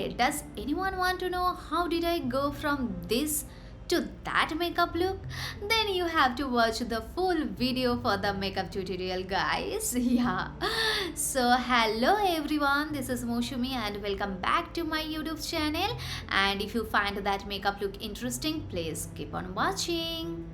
Okay, does anyone want to know how did I go from this to that makeup look? Then you have to watch the full video for the makeup tutorial, guys. Yeah. So hello everyone, this is Mousumi and welcome back to my YouTube channel. And if you find that makeup look interesting, please keep on watching.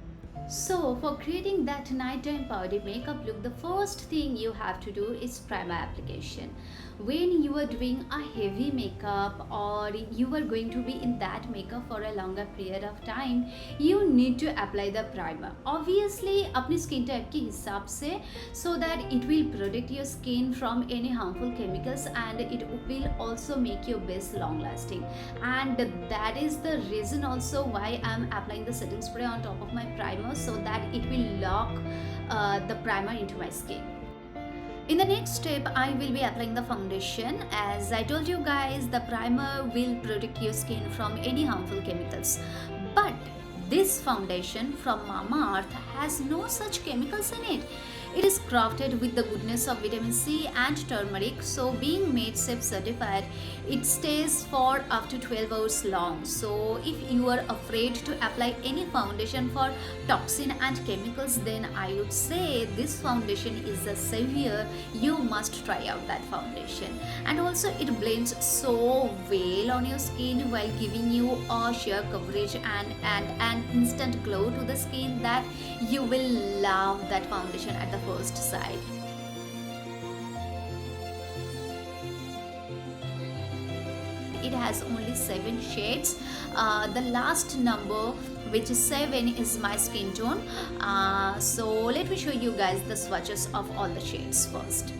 So for creating that nighttime powder makeup look, the first thing you have to do is primer application. When you are doing a heavy makeup or you are going to be in that makeup for a longer period of time, you need to apply the primer. Obviously अपनी skin type के हिसाब से, so that it will protect your skin from any harmful chemicals and it will also make your base long lasting. And that is the reason also why I am applying the setting spray on top of my primer, so that it will lock the primer into my skin. In the next step, I will be applying the foundation. As I told you guys, the primer will protect your skin from any harmful chemicals. But this foundation from Mamaearth has no such chemicals in it. It is crafted with the goodness of vitamin C and turmeric, so being made safe certified, it stays for up to 12 hours long. So if you are afraid to apply any foundation for toxin and chemicals, then I would say this foundation is a savior. You must try out that foundation. And also it blends so well on your skin while giving you a sheer coverage and an instant glow to the skin that you will love that foundation at the first sight. It has only 7 shades. The last number, which is 7, is my skin tone. So let me show you guys the swatches of all the shades first.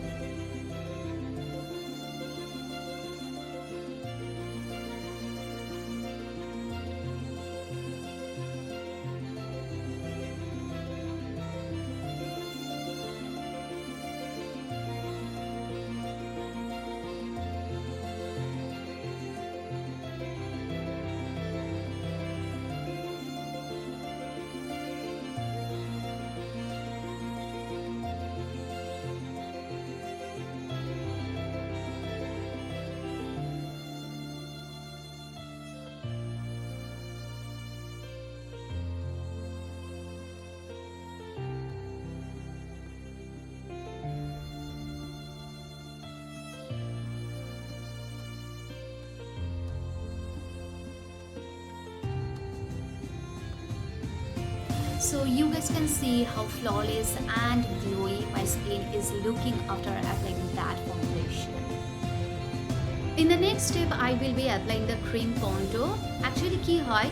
So you guys can see how flawless and glowy my skin is looking after applying that foundation. In the next step, I will be applying the cream contour. Actually কি হয়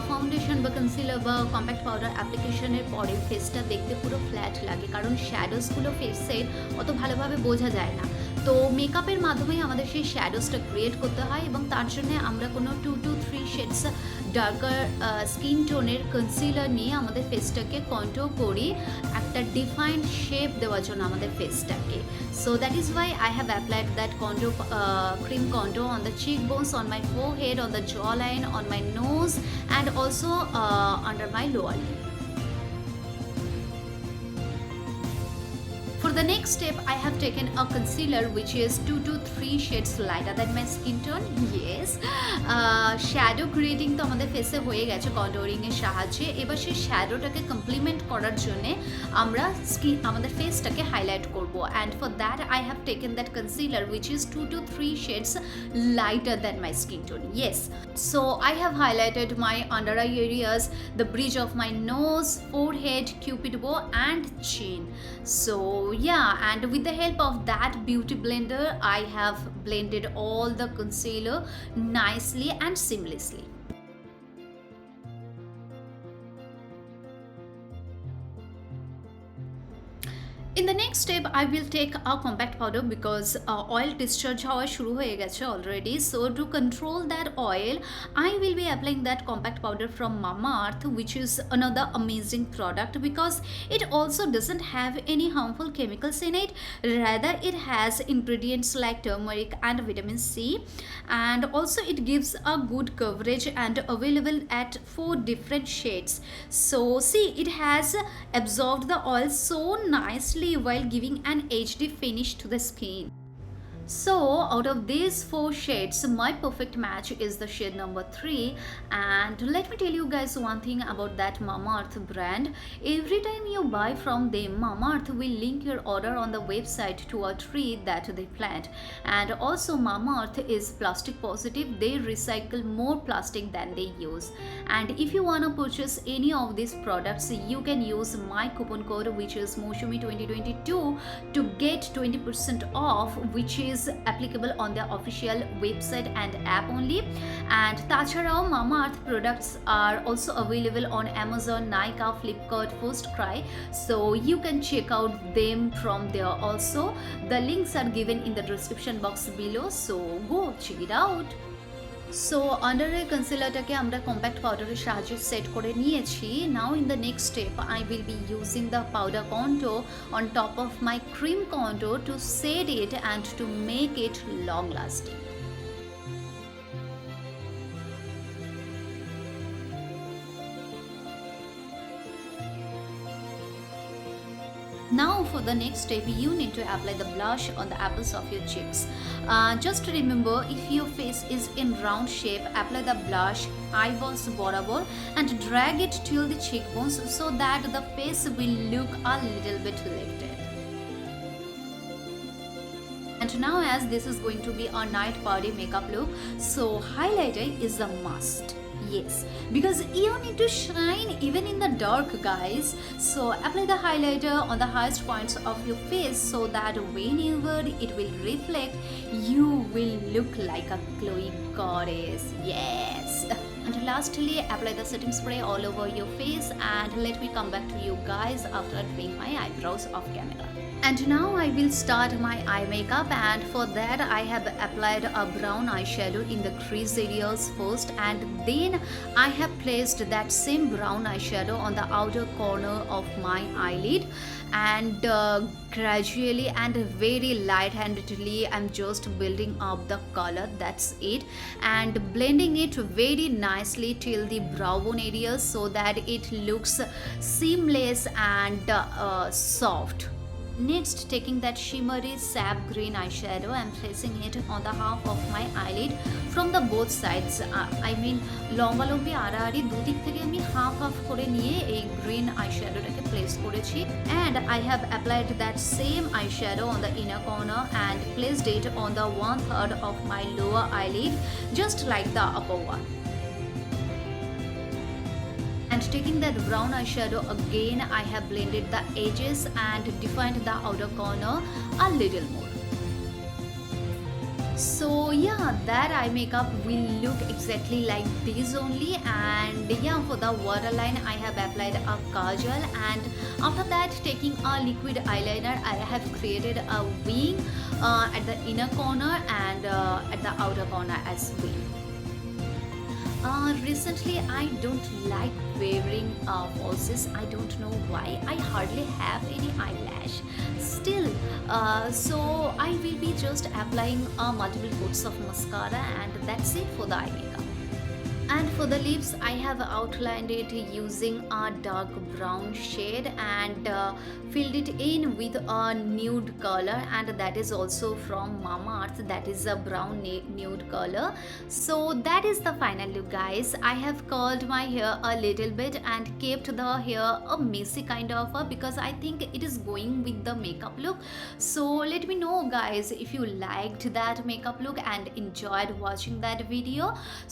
foundation বা concealer বা compact powder অ্যাপ্লিকেশনের পরে ফেসটা দেখতে পুরো flat লাগে, কারণ শ্যাডোজগুলো ফেসের অত ভালোভাবে বোঝা যায় না। তো মেকআপের মাধ্যমেই আমাদের সেই শ্যাডোজটা ক্রিয়েট করতে হয় এবং তার জন্য আমরা কোনো 2 to 3 শেডস ডার্কার স্কিন টোনের কনসিলার নিয়ে আমাদের ফেসটাকে কন্ট্রোল করি একটা ডিফাইন্ড শেপ দেওয়ার জন্য আমাদের ফেসটাকে। So that is why I have applied that contour, cream contour on the cheekbones, on my forehead, on the jawline, on my nose and also under my lower lip. For the next step, I have taken a concealer which is 2 to 3 shades lighter than my skin tone. Yes, shadow creating তো আমাদের ফেসে হয়ে গেছে কন্ট্যুরিং এর সাহায্যে। এবার সেই শ্যাডোটাকে complement করার জন্য আমরা আমাদের ফেসটাকে হাইলাইট করব, and for that I have taken that concealer which is 2 to 3 shades lighter than my skin tone. Yes, so I have highlighted my under eye areas, the bridge of my nose, forehead, cupid bow and chin. So yeah, and with the help of that beauty blender, I have blended all the concealer nicely and seamlessly. In the next step, I will take a compact powder because oil discharge হওয়া শুরু হয়ে গেছে already. So to control that oil, I will be applying that compact powder from Mamaearth, which is another amazing product because it also doesn't have any harmful chemicals in it. Rather, it has ingredients like turmeric and vitamin C, and also it gives a good coverage and available at 4 different shades. So see, it has absorbed the oil so nicely while giving an HD finish to the skin. So, out of these 4 shades, my perfect match is the shade number 3. And let me tell you guys one thing about that Mamaearth brand. Every time you buy from them, Mamaearth will link your order on the website to a tree that they plant. And also, Mamaearth is plastic positive. They recycle more plastic than they use. And if you wanna purchase any of these products, you can use my coupon code, which is Mousumi 2022, to get 20% off, which is applicable on their official website and app only. And তাছাড়াও Mamaearth products are also available on Amazon, Nykaa, Flipkart, Firstcry, so you can check out them from there also. The links are given in the description box below, so go check it out. So আন্ডারের কনসিলারটাকে আমরা compact পাউডারের সাহায্যে set করে নিয়েছি। Now in the next step I will be using the powder contour on top of my cream contour to set it and to make it long lasting. Now for the next step, you need to apply the blush on the apples of your cheeks. Just remember, if your face is in round shape, apply the blush eyeballs borabor and drag it till the cheekbones so that the face will look a little bit lifted. And now, as this is going to be a night party makeup look, so highlighter is a must. Yes, because you need to shine even in the dark, guys. So apply the highlighter on the highest points of your face so that whenever it will reflect, you will look like a glowing goddess. Yes. And lastly, apply the setting spray all over your face, and let me come back to you guys after doing my eyebrows off camera. And now I will start my eye makeup, and for that I have applied a brown eyeshadow in the crease areas first, and then I have placed that same brown eyeshadow on the outer corner of my eyelid, and gradually and very light-handedly I'm just building up the color, that's it, and blending it very nicely till the brow bone areas so that it looks seamless and soft. Next, taking that shimmery sap green eyeshadow, I'm placing it on the half of my eyelid from the both sides. I mean লম্বালম্বি আড়াআড়ি দুদিক থেকে আমি half half করে নিয়ে এই green আইশ্যাডোটাকে place করেছি, and I have applied that same eyeshadow on the inner corner and placed it on the 1/3 of my lower eyelid, just like the upper one. And taking that brown eyeshadow again, I have blended the edges and defined the outer corner a little more. So yeah, that eye makeup will look exactly like this only. And yeah, for the waterline I have applied a kajal, and after that, taking a liquid eyeliner, I have created a wing at the inner corner and at the outer corner as well. Recently I don't like wearing falsies. I don't know why. I hardly have any eyelash still, so I will be just applying multiple coats of mascara, and that's it for the eye makeup. And for the lips, I have outlined it using a dark brown shade and filled it in with a nude color, and that is also from Mamaearth. That is a brown nude color. So that is the final look, guys. I have curled my hair a little bit and kept the hair a messy kind of because I think it is going with the makeup look. So let me know, guys, if you liked that makeup look and enjoyed watching that video.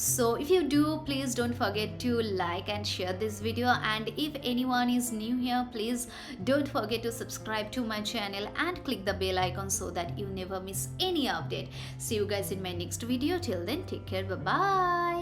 So if you do, please don't forget to like and share this video, and if anyone is new here, please don't forget to subscribe to my channel and click the bell icon so that you never miss any update. See you guys in my next video. Till then, take care. Bye bye.